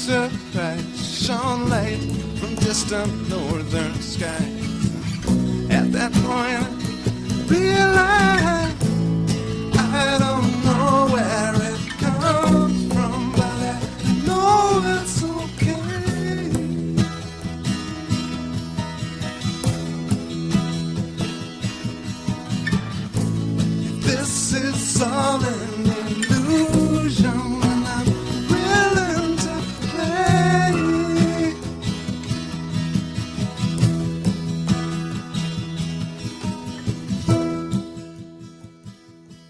surprise shone light from distant northern skies. At that point, I realized I don't know where it comes from, but I know it's okay. This is all an illusion, and I'm willing to play.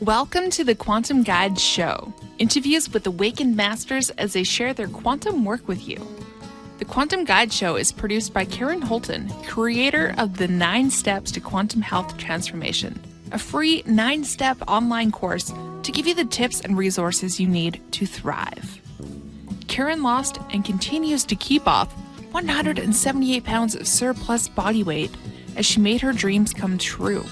Welcome to the Quantum Guide Show, interviews with awakened masters as they share their quantum work with you. The Quantum Guide Show is produced by Karen Holton, creator of the 9 Steps to Quantum Health Transformation, a free 9-step online course to give you the tips and resources you need to thrive. Karen lost and continues to keep off 178 pounds of surplus body weight as she made her dreams come true.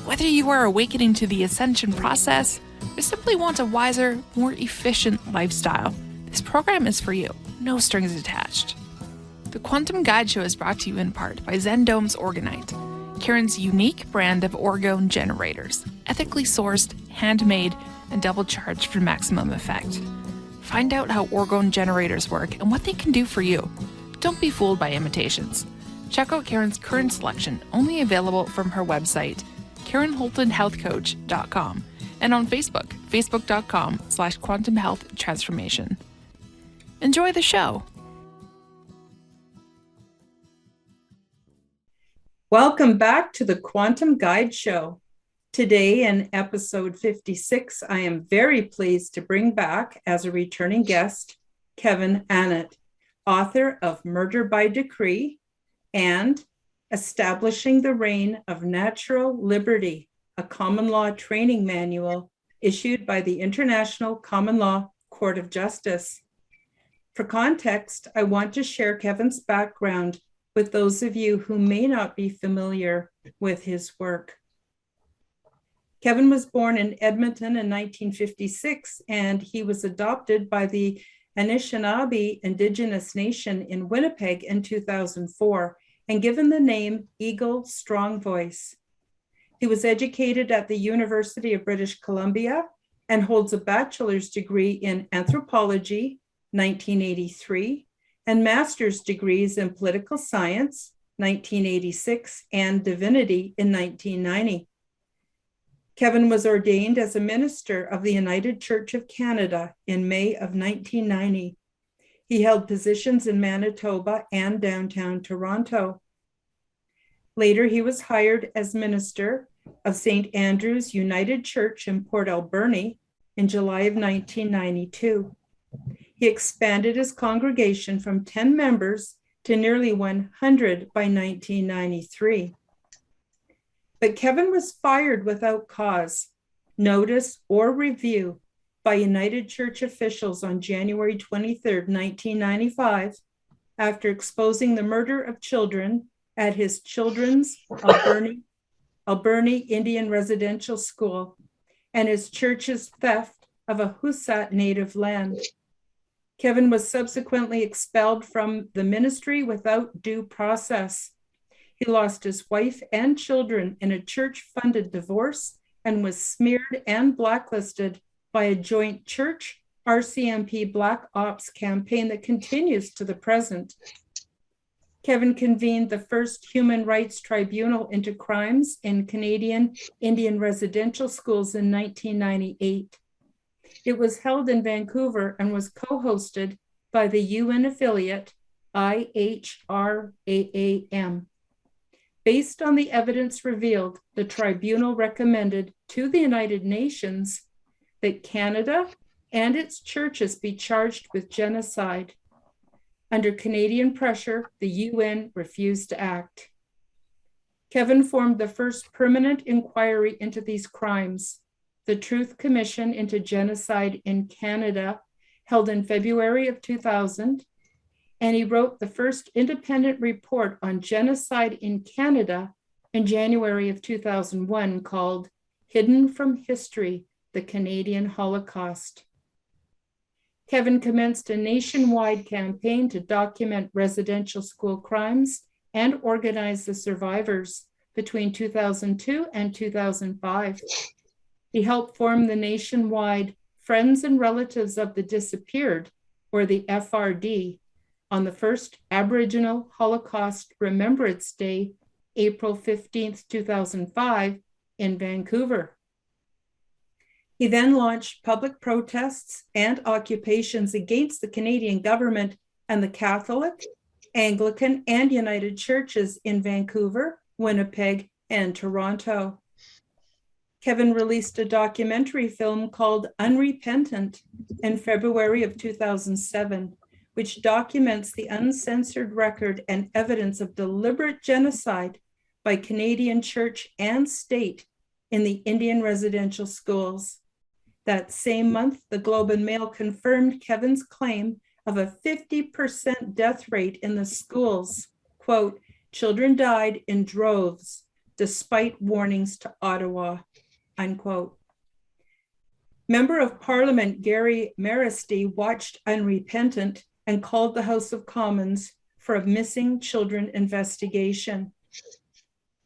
Whether you are awakening to the ascension process or simply want a wiser, more efficient lifestyle, this program is for you. No strings attached. The Quantum Guide Show is brought to you in part by Zendome's Orgonite, Karen's unique brand of orgone generators, ethically sourced, handmade, and double charged for maximum effect. Find out how orgone generators work and what they can do for you. Don't be fooled by imitations. Check out Karen's current selection, only available from her website, KarenHoltonHealthCoach.com, and on Facebook, facebook.com/Quantum Health Transformation. Enjoy the show. Welcome back to the Quantum Guide Show. Today in episode 56, I am very pleased to bring back as a returning guest, Kevin Annett, author of Murder by Decree and Establishing the Reign of Natural Liberty, a common law training manual issued by the International Common Law Court of Justice. For context, I want to share Kevin's background with those of you who may not be familiar with his work. Kevin was born in Edmonton in 1956, and he was adopted by the Anishinaabe Indigenous Nation in Winnipeg in 2004 and given the name Eagle Strong Voice. He was educated at the University of British Columbia and holds a bachelor's degree in anthropology, 1983, and master's degrees in political science, 1986, and divinity in 1990. Kevin was ordained as a minister of the United Church of Canada in May of 1990. He held positions in Manitoba and downtown Toronto. Later, he was hired as minister of St. Andrew's United Church in Port Alberni in July of 1992. He expanded his congregation from 10 members to nearly 100 by 1993. But Kevin was fired without cause, notice, or review by United Church officials on January 23, 1995, after exposing the murder of children at his children's Alberni Indian Residential School and his church's theft of a Husat native land. Kevin was subsequently expelled from the ministry without due process. He lost his wife and children in a church-funded divorce and was smeared and blacklisted by a joint church RCMP Black Ops campaign that continues to the present. Kevin convened the first human rights tribunal into crimes in Canadian Indian residential schools in 1998. It was held in Vancouver and was co-hosted by the UN affiliate IHRAAM. Based on the evidence revealed, the tribunal recommended to the United Nations that Canada and its churches be charged with genocide. Under Canadian pressure, the UN refused to act. Kevin formed the first permanent inquiry into these crimes, the Truth Commission into Genocide in Canada, held in February of 2000, and he wrote the first independent report on genocide in Canada in January of 2001 called Hidden from History, the Canadian Holocaust. Kevin commenced a nationwide campaign to document residential school crimes and organize the survivors between 2002 and 2005. He helped form the nationwide Friends and Relatives of the Disappeared, or the FRD, on the first Aboriginal Holocaust Remembrance Day, April 15th, 2005, in Vancouver. He then launched public protests and occupations against the Canadian government and the Catholic, Anglican, and United Churches in Vancouver, Winnipeg, and Toronto. Kevin released a documentary film called Unrepentant in February of 2007, which documents the uncensored record and evidence of deliberate genocide by Canadian church and state in the Indian residential schools. That same month, the Globe and Mail confirmed Kevin's claim of a 50% death rate in the schools. Quote, children died in droves despite warnings to Ottawa, unquote. Member of Parliament Gary Maristy watched Unrepentant and called the House of Commons for a missing children investigation.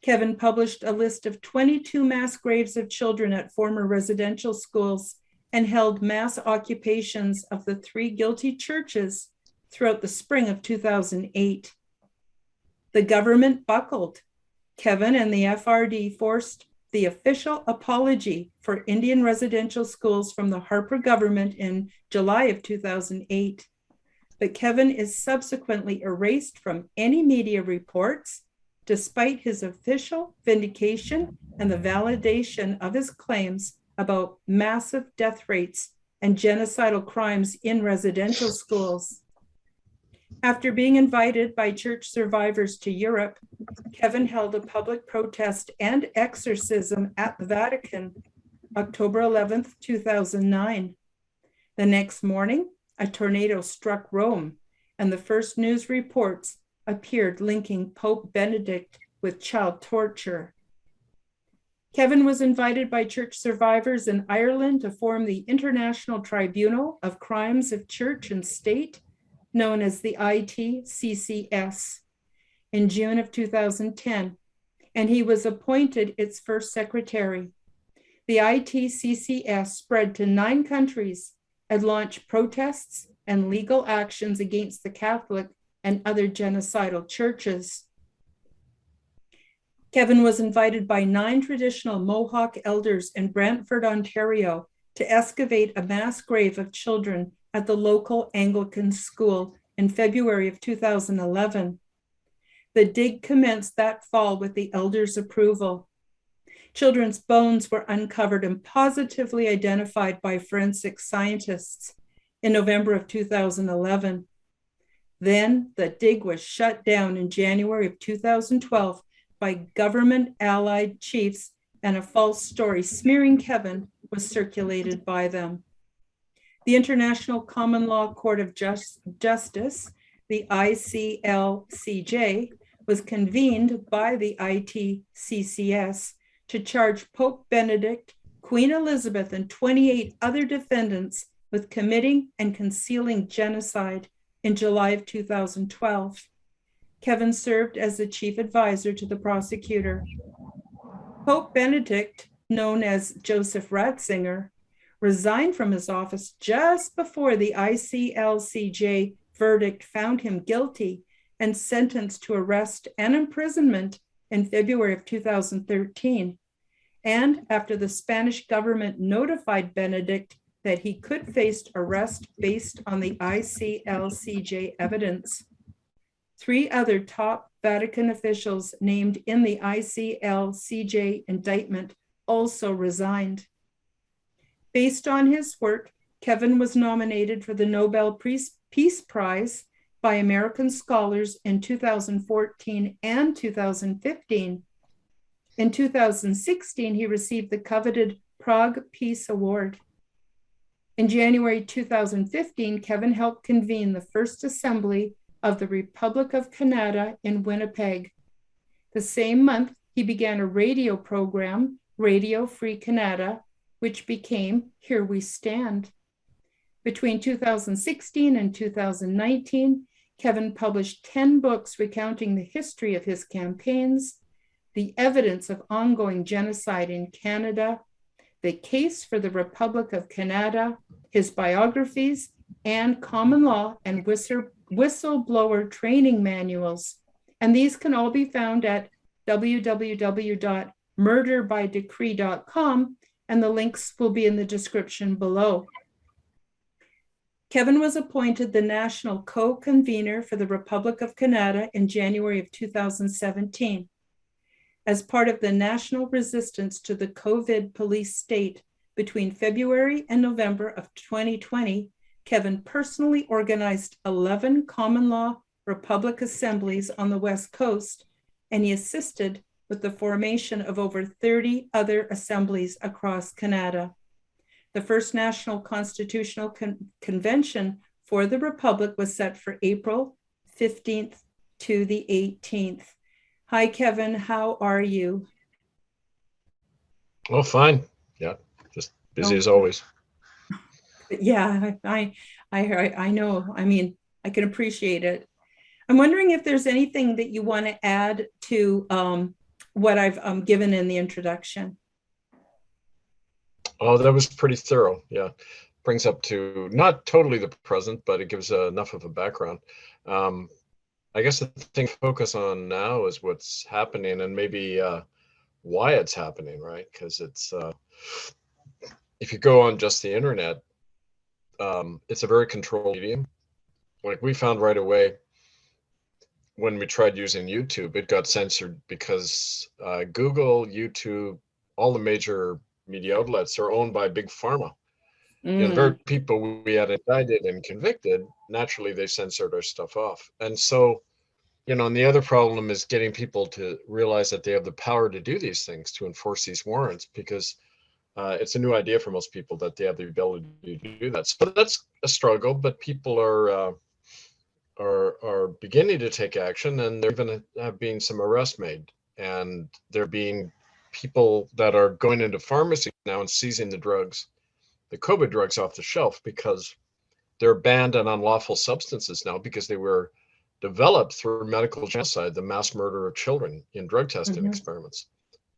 Kevin published a list of 22 mass graves of children at former residential schools and held mass occupations of the 3 guilty churches throughout the spring of 2008. The government buckled. Kevin and the FRD forced the official apology for Indian residential schools from the Harper government in July of 2008. But Kevin is subsequently erased from any media reports, despite his official vindication and the validation of his claims about massive death rates and genocidal crimes in residential schools. After being invited by church survivors to Europe, Kevin held a public protest and exorcism at the Vatican, October 11th, 2009. The next morning, a tornado struck Rome, and the first news reports appeared linking Pope Benedict with child torture. Kevin was invited by church survivors in Ireland to form the International Tribunal of Crimes of Church and State, known as the ITCCS, in June of 2010, and he was appointed its first secretary. The ITCCS spread to 9 countries and launched protests and legal actions against the Catholic and other genocidal churches. Kevin was invited by 9 traditional Mohawk elders in Brantford, Ontario, to excavate a mass grave of children at the local Anglican school in February of 2011. The dig commenced that fall with the elders' approval. Children's bones were uncovered and positively identified by forensic scientists in November of 2011. Then the dig was shut down in January of 2012 by government allied chiefs, and a false story smearing Kevin was circulated by them. The International Common Law Court of Justice, the ICLCJ, was convened by the ITCCS to charge Pope Benedict, Queen Elizabeth, and 28 other defendants with committing and concealing genocide in July of 2012. Kevin served as the chief advisor to the prosecutor. Pope Benedict, known as Joseph Ratzinger, resigned from his office just before the ICLCJ verdict found him guilty and sentenced to arrest and imprisonment in February of 2013. And after the Spanish government notified Benedict that he could face arrest based on the ICLCJ evidence. 3 other top Vatican officials named in the ICLCJ indictment also resigned. Based on his work, Kevin was nominated for the Nobel Peace Prize by American scholars in 2014 and 2015. In 2016, he received the coveted Prague Peace Award. In January 2015, Kevin helped convene the first assembly of the Republic of Canada in Winnipeg. The same month, he began a radio program, Radio Free Canada, which became Here We Stand. Between 2016 and 2019, Kevin published 10 books recounting the history of his campaigns, the evidence of ongoing genocide in Canada, the case for the Republic of Canada, his biographies, and common law and whistleblower training manuals. And these can all be found at www.murderbydecree.com, and the links will be in the description below. Kevin was appointed the national co-convener for the Republic of Canada in January of 2017. As part of the national resistance to the COVID police state between February and November of 2020, Kevin personally organized 11 common law Republic assemblies on the West Coast, and he assisted with the formation of over 30 other assemblies across Canada. The first National Constitutional Convention for the Republic was set for April 15th to the 18th. Hi, Kevin. How are you? Oh, fine. Yeah, just busy as always. Yeah, I know. I mean, I can appreciate it. I'm wondering if there's anything that you want to add to what I've given in the introduction. Oh, that was pretty thorough. Yeah, brings up to not totally the present, but it gives enough of a background. I guess the thing to focus on now is what's happening and maybe why it's happening, right? Because it's if you go on just the internet, it's a very controlled medium. Like we found right away when we tried using YouTube, it got censored because Google, YouTube, all the major media outlets are owned by big pharma. You know, the very people we had indicted and convicted, naturally they censored our stuff off. And so, you know, and the other problem is getting people to realize that they have the power to do these things, to enforce these warrants, because it's a new idea for most people that they have the ability to do that. So that's a struggle, but people are beginning to take action, and there even have been some arrests made, and there being people that are going into pharmacies now and seizing the drugs, the COVID drugs off the shelf, because they're banned and unlawful substances now because they were developed through medical genocide, the mass murder of children in drug testing experiments,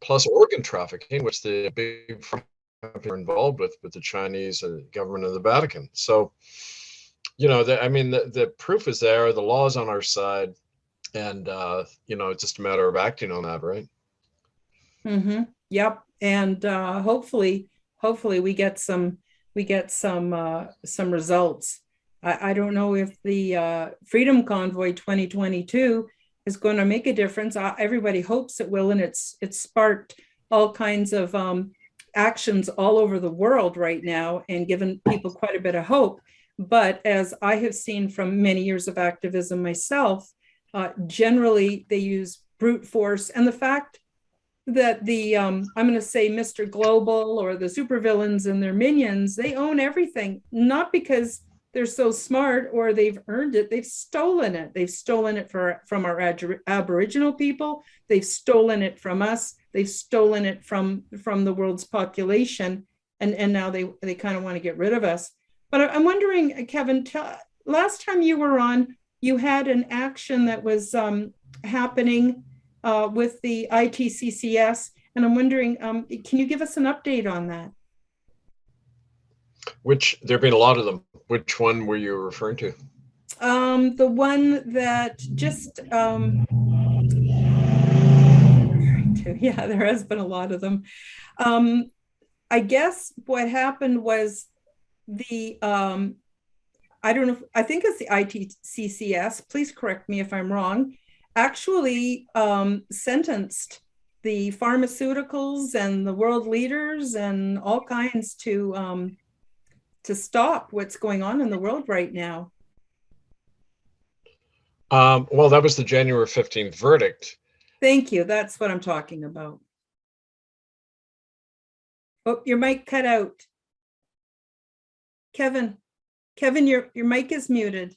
plus organ trafficking, which the big pharma companies are involved with the Chinese government of the Vatican. So, you know, the proof is there, the law is on our side, and you know, it's just a matter of acting on that, right? Yep. And hopefully we get some results. I don't know if the Freedom Convoy 2022 is going to make a difference. Everybody hopes it will, and it's sparked all kinds of actions all over the world right now and given people quite a bit of hope. But as I have seen from many years of activism myself, generally they use brute force, and the fact that the I'm going to say Mr. Global or the supervillains and their minions, they own everything, not because they're so smart or they've earned it. They've stolen it. They've stolen it from our Aboriginal people. They've stolen it from us. They've stolen it from the world's population, and now they kind of want to get rid of us. But I'm wondering, Kevin, last time you were on, you had an action that was happening with the ITCCS, and I'm wondering, can you give us an update on that? There have been a lot of them. Which one were you referring to? The one that just, yeah, there has been a lot of them. I guess what happened was the, I don't know, I think it's the ITCCS, please correct me if I'm wrong, actually sentenced the pharmaceuticals and the world leaders and all kinds to stop what's going on in the world right now. Well, that was the January 15th verdict. Thank you. That's what I'm talking about. Oh, your mic cut out. Kevin, your mic is muted.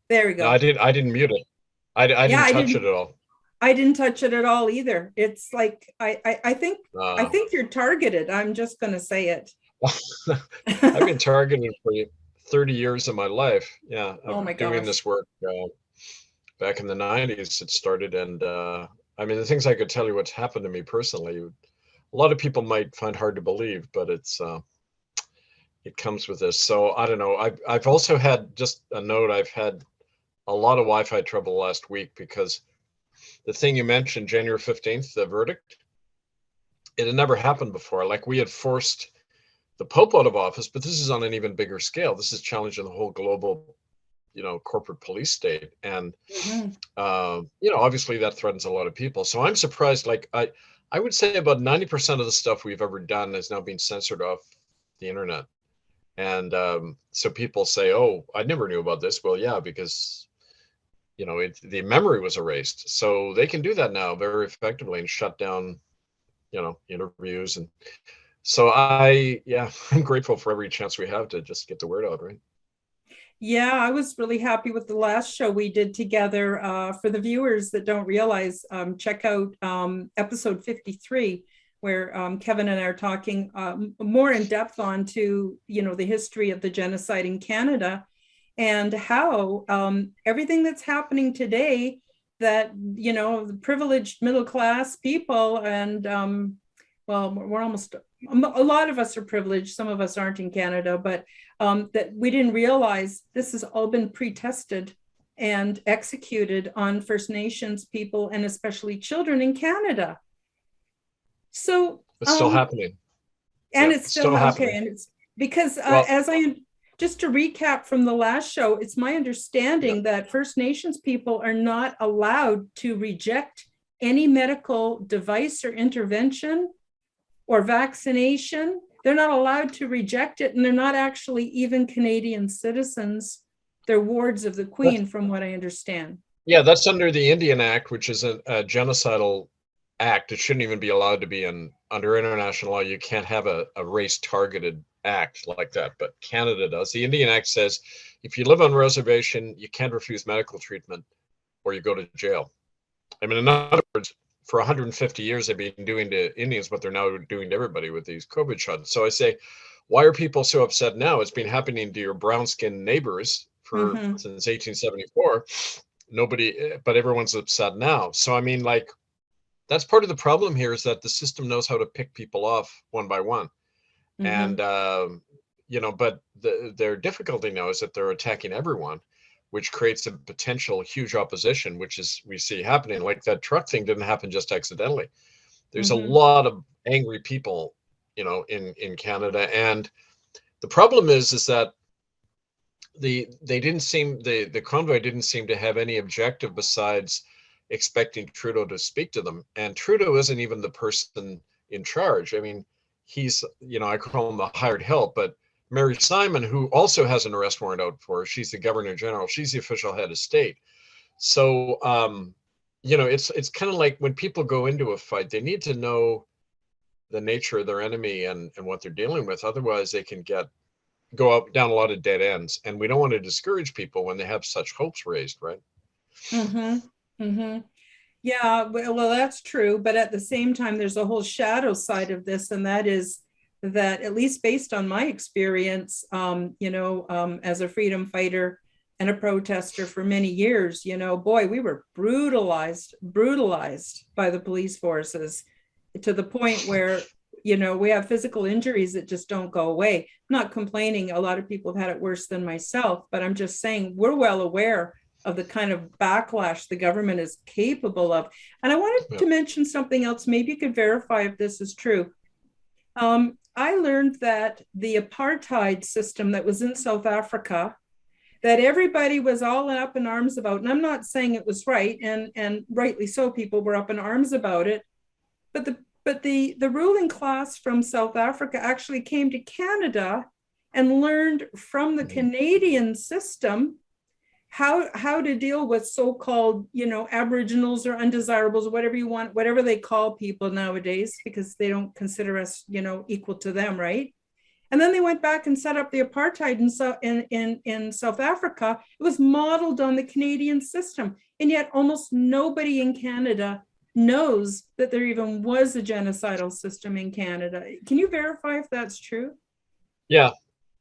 There we go. No, I didn't mute it. I didn't touch it at all. I didn't touch it at all either. It's like I think you're targeted. I'm just going to say it. I've been targeted for 30 years of my life. Yeah, Oh of my doing gosh. this work back in the 90s. It started, and I mean, the things I could tell you what's happened to me personally, a lot of people might find hard to believe, but it comes with this. So I don't know. I've also had, just a note, I've had a lot of Wi-Fi trouble last week because the thing you mentioned, January 15th, the verdict, it had never happened before. Like, we had forced the Pope out of office, but this is on an even bigger scale. This is challenging the whole global, corporate police state. And, Mhm. obviously that threatens a lot of people. So I'm surprised, like, I would say about 90% of the stuff we've ever done is now being censored off the internet. And so people say, oh, I never knew about this. Well, yeah, because, the memory was erased. So they can do that now very effectively and shut down, interviews. And so I'm grateful for every chance we have to just get the word out, right? Yeah, I was really happy with the last show we did together. For the viewers that don't realize, check out episode 53, where Kevin and I are talking more in depth on to, the history of the genocide in Canada and how everything that's happening today, that, the privileged middle class people and, well, we're almost, a lot of us are privileged, some of us aren't in Canada, but that we didn't realize this has all been pre-tested and executed on First Nations people and especially children in Canada. So, It's still happening. and Yeah, it's it's still still okay. happening. And it's because Well, just to recap from the last show, it's my yeah, understanding that First Nations people are not allowed to reject any medical device or intervention or vaccination. They're not allowed to reject it, and they're not actually even Canadian citizens. They're wards of the that's, Queen, from what I understand. yeah, that's under the Indian Act, which is a genocidal act. It shouldn't even be allowed to be under international law. You can't have a race targeted act like that, but Canada does. The Indian Act says if you live on reservation, you can't refuse medical treatment or you go to jail. I mean, in other words, for 150 years, they've been doing to Indians what they're now doing to everybody with these COVID shots. So I say, why are people so upset now? It's been happening to your brown skinned neighbors Mm-hmm. since 1874. Nobody, but everyone's upset now. So I mean, like, that's part of the problem here, is that the system knows how to pick people off one by one. Mm-hmm. And but their difficulty now is that they're attacking everyone, which creates a potential huge opposition, which is we see happening. Like, that truck thing didn't happen just accidentally. There's a Mm-hmm. lot of angry people, in Canada. And the problem is that the convoy didn't seem to have any objective besides expecting Trudeau to speak to them. And Trudeau isn't even the person in charge. I mean, he's, I call him the hired help, but Mary Simon, who also has an arrest warrant out for her, she's the Governor General, she's the official head of state. So it's kind of like when people go into a fight, they need to know the nature of their enemy and what they're dealing with. Otherwise they can go up down a lot of dead ends, and we don't want to discourage people when they have such hopes raised, right? Mm-hmm. Mm-hmm. Yeah, well, that's true. But at the same time, there's a whole shadow side of this, and that is that, at least based on my experience, as a freedom fighter and a protester for many years, boy, we were brutalized by the police forces to the point where, we have physical injuries that just don't go away. I'm not complaining. A lot of people have had it worse than myself, but I'm just saying we're well aware of the kind of backlash the government is capable of. And I wanted Yeah. to mention something else. Maybe you could verify if this is true. I learned that the apartheid system that was in South Africa, that everybody was all up in arms about, and I'm not saying it was right, and rightly so, people were up in arms about it, but the ruling class from South Africa actually came to Canada and learned from the Canadian system how to deal with so-called, Aboriginals or undesirables, whatever you want, whatever they call people nowadays, because they don't consider us, equal to them, right? And then they went back and set up the apartheid in South Africa. It was modeled on the Canadian system. And yet almost nobody in Canada knows that there even was a genocidal system in Canada. Can you verify if that's true? Yeah,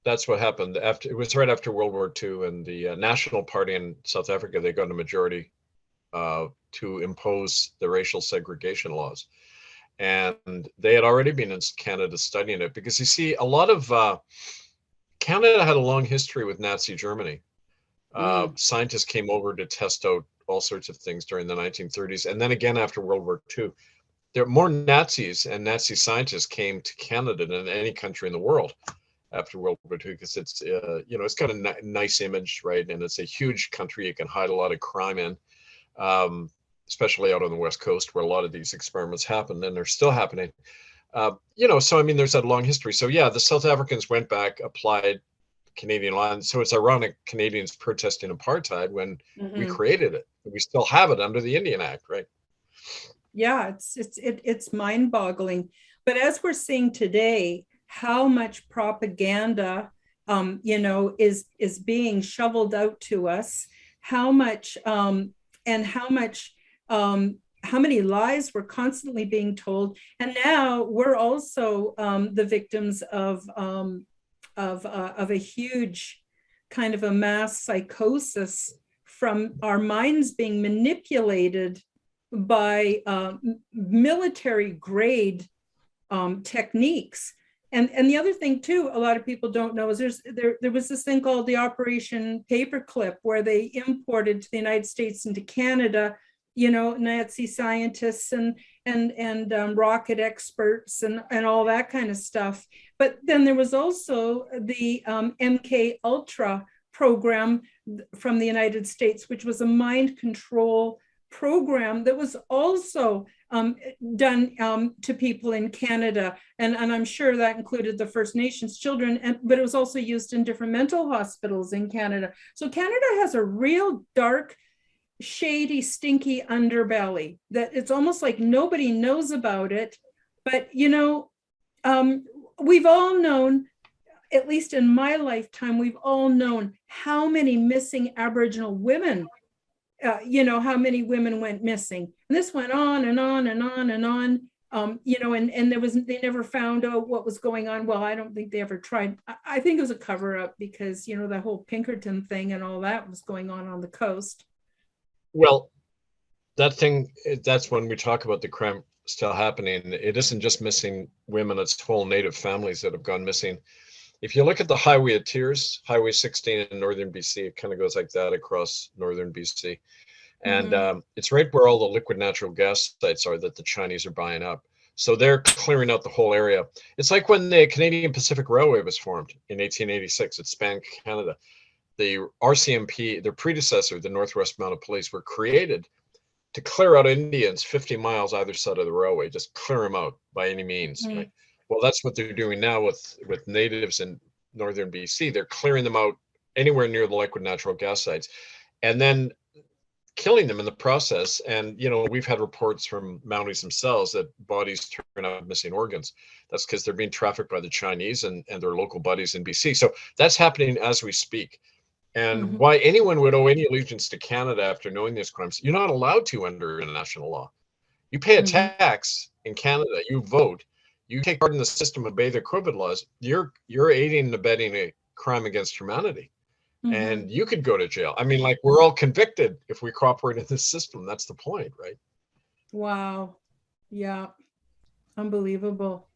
that's what happened. After it was right after World War II, and the National Party in South Africa, they got a majority to impose the racial segregation laws. And they had already been in Canada studying it, because you see, a lot of Canada had a long history with Nazi Germany. Scientists came over to test out all sorts of things during the 1930s, and then again after World War II. There more Nazis and Nazi scientists came to Canada than any country in the world after World War II, because it's it's got a nice image, right? And it's a huge country. You can hide a lot of crime in, especially out on the West Coast, where a lot of these experiments happened, and they're still happening. So I mean, there's that long history. So yeah, the South Africans went back, applied Canadian law, and so it's ironic Canadians protesting apartheid when we created it. We still have it under the Indian Act, right? Yeah, it's mind-boggling. But as we're seeing today, how much propaganda, is being shoveled out to us, how many lies we're constantly being told, and now we're also the victims of a huge kind of a mass psychosis from our minds being manipulated by military grade techniques. And the other thing too, a lot of people don't know, is there was this thing called the Operation Paperclip, where they imported to the United States and to Canada, Nazi scientists and rocket experts and all that kind of stuff. But then there was also the MK Ultra program from the United States, which was a mind control program that was also done to people in Canada. And I'm sure that included the First Nations children, but it was also used in different mental hospitals in Canada. So Canada has a real dark, shady, stinky underbelly that it's almost like nobody knows about it. But, we've all known, at least in my lifetime, we've all known how many missing Aboriginal women, how many women went missing. And this went on and on and on and on, and they never found out what was going on. Well, I don't think they ever tried. I think it was a cover up because, the whole Pinkerton thing and all that was going on the coast. Well, that's when we talk about the crime still happening. It isn't just missing women, it's whole Native families that have gone missing. If you look at the Highway of Tears, Highway 16 in northern BC, it kind of goes like that across northern BC. And it's right where all the liquid natural gas sites are that the Chinese are buying up. So they're clearing out the whole area. It's like when the Canadian Pacific Railway was formed in 1886, it spanned Canada. The RCMP, their predecessor, the Northwest Mounted Police, were created to clear out Indians 50 miles either side of the railway, just clear them out by any means, right? Well, that's what they're doing now with natives in northern BC. They're clearing them out anywhere near the liquid natural gas sites and then killing them in the process. And, we've had reports from Mounties themselves that bodies turn out missing organs. That's because they're being trafficked by the Chinese and their local buddies in BC. So that's happening as we speak. And why anyone would owe any allegiance to Canada after knowing these crimes, you're not allowed to under international law. You pay a tax in Canada, you vote, you take part in the system, obey the COVID laws, you're aiding and abetting a crime against humanity. And you could go to jail. I mean, like, we're all convicted if we cooperate in this system. That's the point, right? Wow. Yeah. Unbelievable.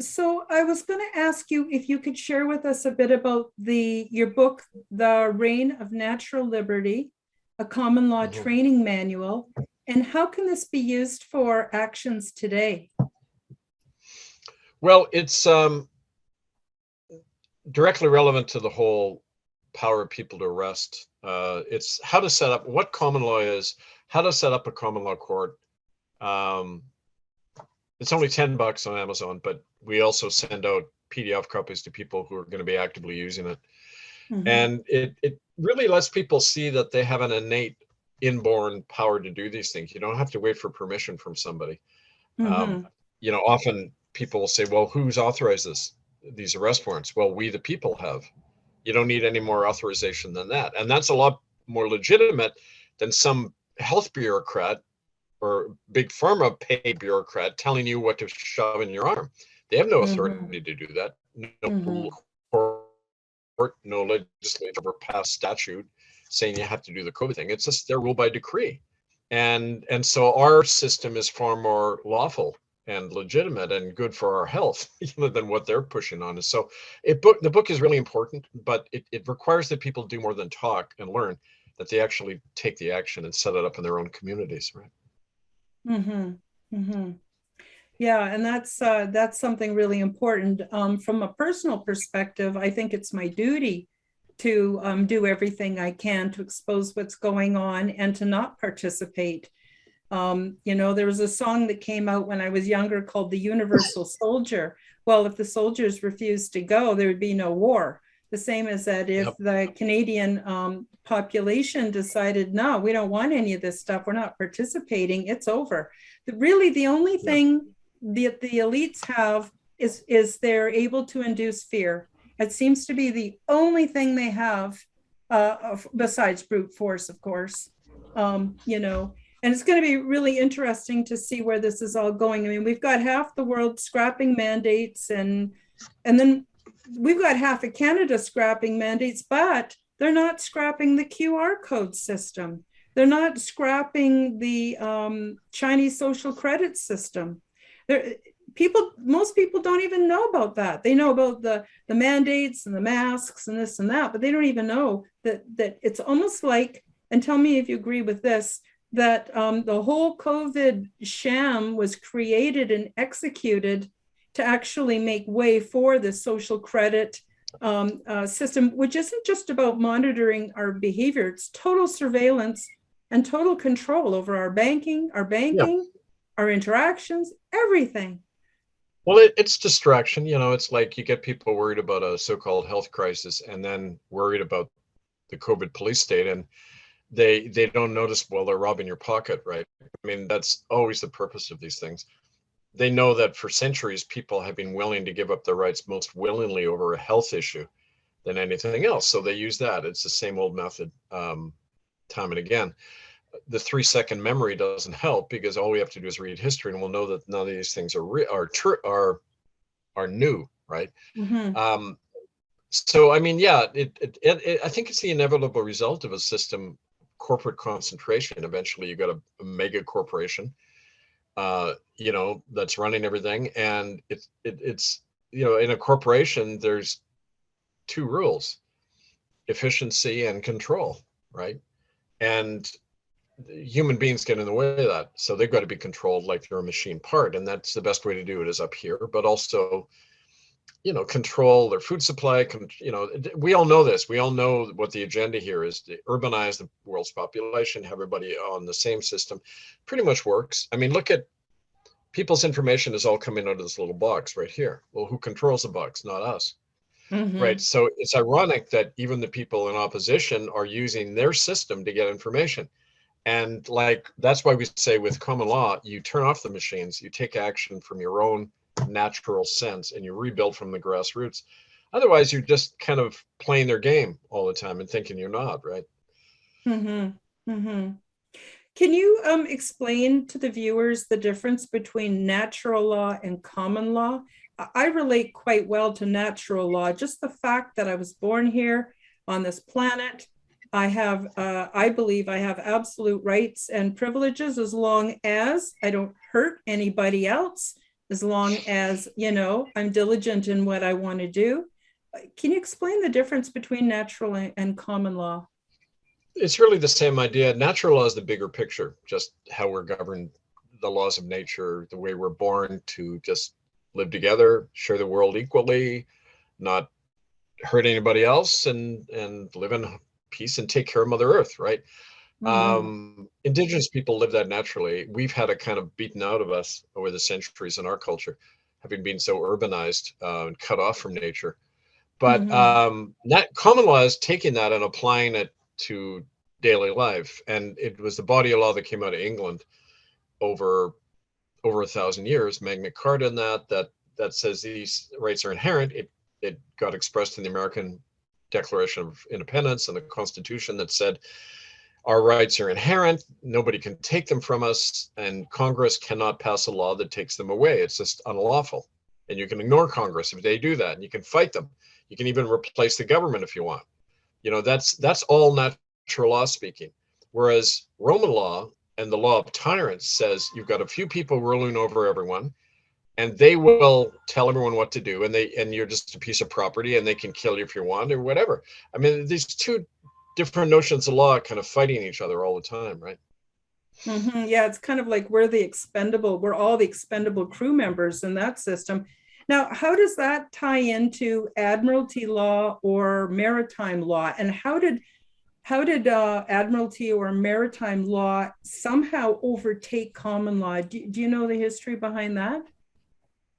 So I was going to ask you if you could share with us a bit about your book, The Reign of Natural Liberty, a common law training manual, and how can this be used for actions today? Well, it's directly relevant to the whole power of people to arrest. It's how to set up what common law is, how to set up a common law court. It's only $10 on Amazon, but we also send out PDF copies to people who are going to be actively using it. And it really lets people see that they have an innate inborn power to do these things. You don't have to wait for permission from somebody. Often people will say, well, who's authorized these arrest warrants? Well, we the people have. You don't need any more authorization than that. And that's a lot more legitimate than some health bureaucrat or big pharma paid bureaucrat telling you what to shove in your arm. They have no Mhm. authority to do that. No Mhm. court, no legislature ever passed statute saying you have to do the COVID thing. It's just their rule by decree. And so our system is far more lawful and legitimate and good for our health than what they're pushing on us. So the book is really important, but it requires that people do more than talk and learn, that they actually take the action and set it up in their own communities, right? Mhm. Mhm. Yeah, and that's something really important. From a personal perspective, I think it's my duty to do everything I can to expose what's going on and to not participate. There was a song that came out when I was younger called The Universal Soldier. Well, if the soldiers refused to go, there would be no war. The same as that if Yep. the Canadian population decided, no, we don't want any of this stuff, we're not participating, it's over. Really, the only thing that the elites have is they're able to induce fear. It seems to be the only thing they have, besides brute force, of course. And it's going to be really interesting to see where this is all going. I mean, we've got half the world scrapping mandates, and then we've got half of Canada scrapping mandates, but they're not scrapping the QR code system. They're not scrapping the Chinese social credit system. Most people don't even know about that. They know about the mandates and the masks and this and that, but they don't even know that it's almost like, and tell me if you agree with this, that the whole COVID sham was created and executed to actually make way for the social credit system, which isn't just about monitoring our behavior. It's total surveillance and total control over our banking, our interactions, everything. Well, it's distraction. It's like you get people worried about a so-called health crisis and then worried about the COVID police state, and they don't notice while they're robbing your pocket, right? I mean, that's always the purpose of these things. They know that for centuries, people have been willing to give up their rights most willingly over a health issue than anything else. So they use that. It's the same old method, time and again. The 3-second memory doesn't help, because all we have to do is read history and we'll know that none of these things are new, right? Mm-hmm. So I mean, yeah, I think it's the inevitable result of a system, corporate concentration. Eventually, you got a mega corporation, that's running everything, and it's in a corporation there's two rules: efficiency and control, right? And human beings get in the way of that, so they've got to be controlled like they're a machine part, and that's the best way to do it is up here, but also control their food supply. We all know this. We all know what the agenda here is: to urbanize the world's population, have everybody on the same system. Pretty much works. I mean, look at people's information is all coming out of this little box right here. Well, who controls the box? Not us. Mm-hmm. Right. So it's ironic that even the people in opposition are using their system to get information. And that's why we say with common law, you turn off the machines, you take action from your own natural sense, and you rebuild from the grassroots. Otherwise, you're just kind of playing their game all the time and thinking you're not, right? Mm-hmm. Mm-hmm. Can you explain to the viewers the difference between natural law and common law? I relate quite well to natural law. Just the fact that I was born here on this planet, I believe I have absolute rights and privileges as long as I don't hurt anybody else, as long as, I'm diligent in what I want to do. Can you explain the difference between natural and common law? It's really the same idea. Natural law is the bigger picture, just how we're governed, the laws of nature, the way we're born to just live together, share the world equally, not hurt anybody else, and live in peace and take care of Mother Earth, right? Mm-hmm. Indigenous people live that naturally. We've had it kind of beaten out of us over the centuries in our culture, having been so urbanized and cut off from nature. But common law is taking that and applying it to daily life. And it was the body of law that came out of England over 1,000 years, Magna Carta, and that says these rights are inherent. It got expressed in the American Declaration of Independence and the Constitution that said our rights are inherent, nobody can take them from us, and Congress cannot pass a law that takes them away. It's just unlawful. and you can ignore Congress if they do that, and you can fight them. You can even replace the government if you want. That's all natural law speaking. Whereas Roman law and the law of tyrants says you've got a few people ruling over everyone, and they will tell everyone what to do, and you're just a piece of property, and they can kill you if you want or whatever. I mean, these two different notions of law kind of fighting each other all the time, right? Mm-hmm. Yeah, it's kind of like we're all the expendable crew members in that system. Now, how does that tie into admiralty law or maritime law? And how did admiralty or maritime law somehow overtake common law? Do you know the history behind that?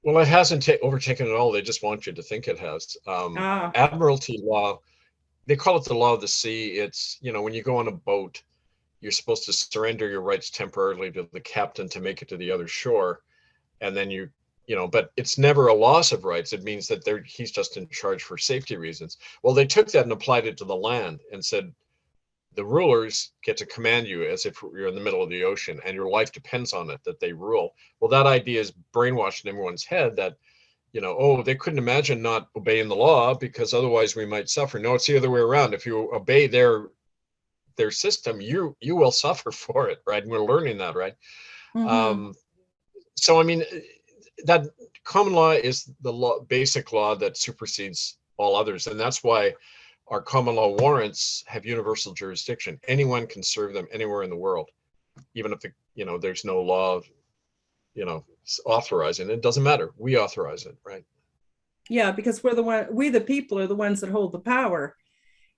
Well, it hasn't overtaken it all. They just want you to think it has. Admiralty law, they call it the law of the sea. It's, when you go on a boat, you're supposed to surrender your rights temporarily to the captain to make it to the other shore. And then but it's never a loss of rights. It means that he's just in charge for safety reasons. Well, they took that and applied it to the land and said, the rulers get to command you as if you're in the middle of the ocean and your life depends on it, that they rule. Well, that idea is brainwashed in everyone's head that, they couldn't imagine not obeying the law because otherwise we might suffer. No, it's the other way around. If you obey their system, you will suffer for it, right? And we're learning that, right? Mm-hmm. So, I mean, that common law is the basic law that supersedes all others. And that's why our common law warrants have universal jurisdiction. Anyone can serve them anywhere in the world, even if there's no law, authorizing it. It doesn't matter. We authorize it, right? Yeah, because we the people are the ones that hold the power,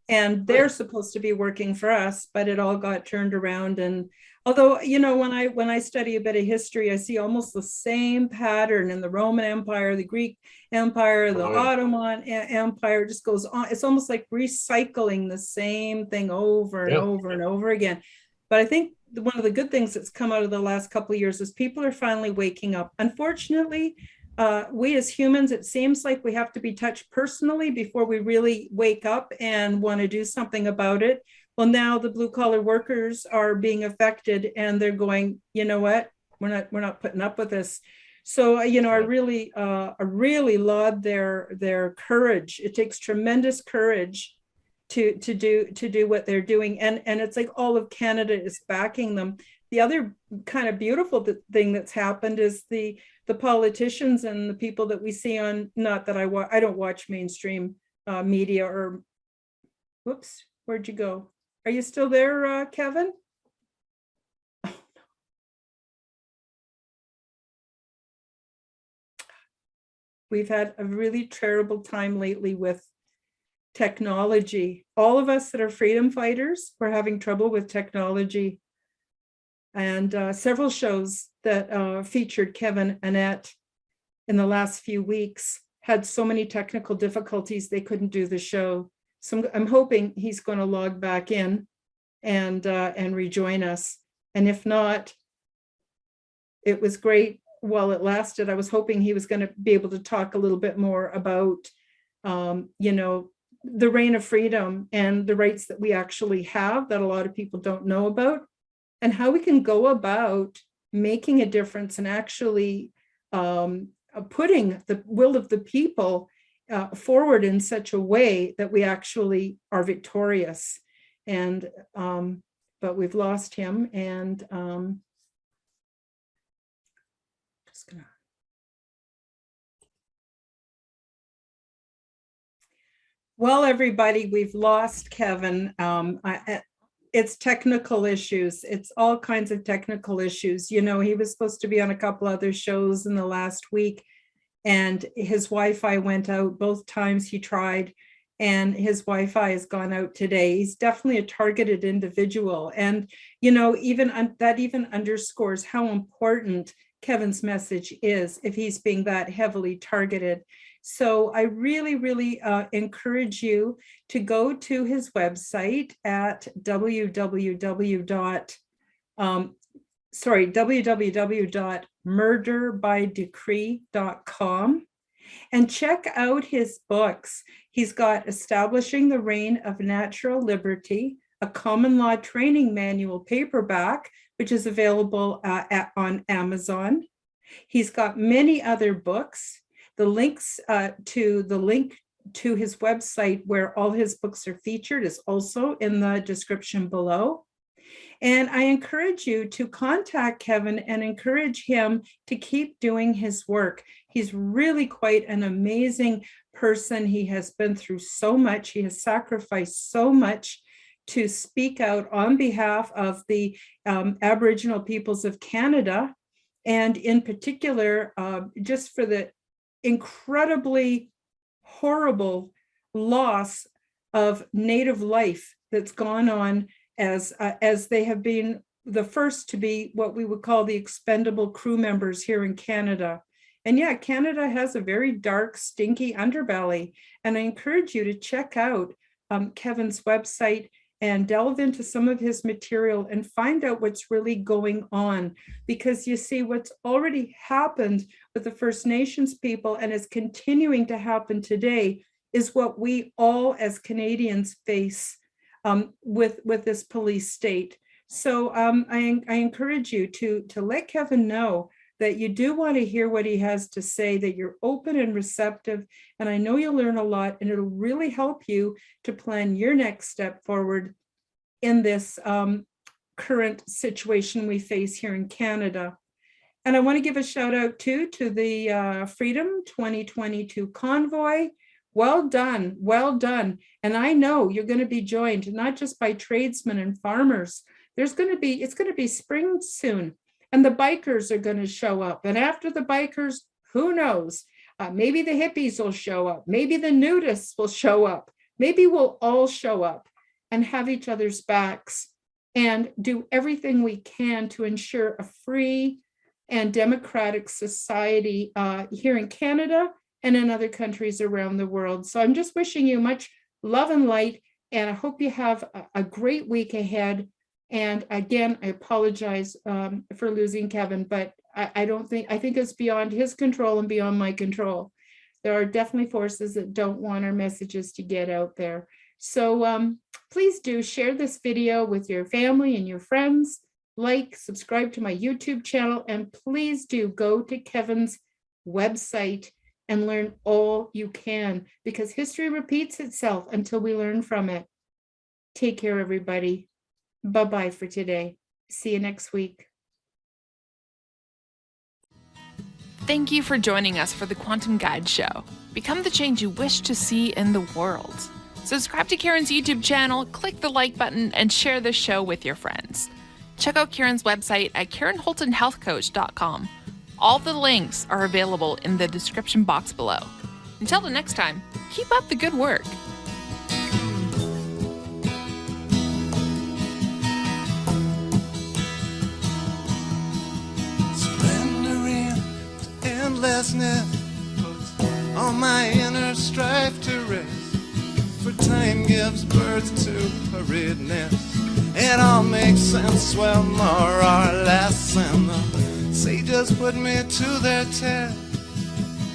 and they're supposed to be working for us, but it all got turned around. And although, when I study a bit of history, I see almost the same pattern in the Roman Empire, the Greek Empire, the Ottoman Empire. Just goes on. It's almost like recycling the same thing over and over and over again. But I think one of the good things that's come out of the last couple of years is people are finally waking up. Unfortunately, we as humans, it seems like we have to be touched personally before we really wake up and want to do something about it. Well, now the blue collar workers are being affected, and they're going, you know what? We're not putting up with this. So, I really laud their courage. It takes tremendous courage to do what they're doing, and it's like all of Canada is backing them. The other kind of beautiful thing that's happened is the politicians and the people that we see on, not that I don't watch mainstream media or, whoops, where'd you go? Are you still there, Kevin? Oh, no. We've had a really terrible time lately with technology. All of us that are freedom fighters, we're having trouble with technology. And several shows that featured Kevin Annett in the last few weeks had so many technical difficulties they couldn't do the show. So I'm hoping he's going to log back in and rejoin us. And if not, it was great while it lasted. I was hoping he was going to be able to talk a little bit more about, the reign of freedom and the rights that we actually have that a lot of people don't know about, and how we can go about making a difference and actually putting the will of the people forward in such a way that we actually are victorious. And but we've lost him, and just gonna. Well, everybody, we've lost Kevin. It's technical issues. It's all kinds of technical issues. He was supposed to be on a couple other shows in the last week, and his Wi-Fi went out both times he tried, and his Wi-Fi has gone out today. He's definitely a targeted individual. And, that even underscores how important Kevin's message is if he's being that heavily targeted. So I really, really encourage you to go to his website at www.murderbydecree.com and check out his books. He's got Establishing the Reign of Natural Liberty, a common law training manual paperback, which is available on Amazon. He's got many other books. The links to the link to his website where all his books are featured is also in the description below. And I encourage you to contact Kevin and encourage him to keep doing his work. He's really quite an amazing person. He has been through so much. He has sacrificed so much to speak out on behalf of the Aboriginal peoples of Canada, and in particular, just for the incredibly horrible loss of Native life that's gone on as they have been the first to be what we would call the expendable crew members here in Canada. And yeah, Canada has a very dark, stinky underbelly. And I encourage you to check out Kevin's website and delve into some of his material and find out what's really going on. Because you see, what's already happened with the First Nations people and is continuing to happen today is what we all as Canadians face with this police state. So I encourage you to let Kevin know that you do want to hear what he has to say, that you're open and receptive. And I know you'll learn a lot, and it'll really help you to plan your next step forward in this current situation we face here in Canada. And I want to give a shout out too to the Freedom 2022 convoy. Well done, well done. And I know you're going to be joined not just by tradesmen and farmers. It's going to be spring soon, and the bikers are going to show up. And after the bikers, who knows? Maybe the hippies will show up. Maybe the nudists will show up. Maybe we'll all show up and have each other's backs and do everything we can to ensure a free and democratic society here in Canada and in other countries around the world. So I'm just wishing you much love and light, and I hope you have a great week ahead. And again, I apologize for losing Kevin, but I think it's beyond his control and beyond my control. There are definitely forces that don't want our messages to get out there. So please do share this video with your family and your friends, subscribe to my YouTube channel, and please do go to Kevin's website and learn all you can, because history repeats itself until we learn from it. Take care, everybody. Bye-bye for today. See you next week. Thank you for joining us for the Quantum Guide Show. Become the change you wish to see in the world. Subscribe to Karen's YouTube channel, click the like button, and share this show with your friends. Check out Karen's website at KarenHoltonHealthCoach.com. All the links are available in the description box below. Until the next time, keep up the good work. Surrendering to endlessness puts all my inner strife to rest. For time gives birth to hurriedness. It all makes sense, well, more or less, and the sages put me to their test.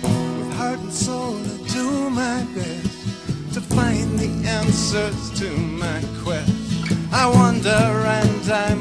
With heart and soul I do my best to find the answers to my quest. I wander and I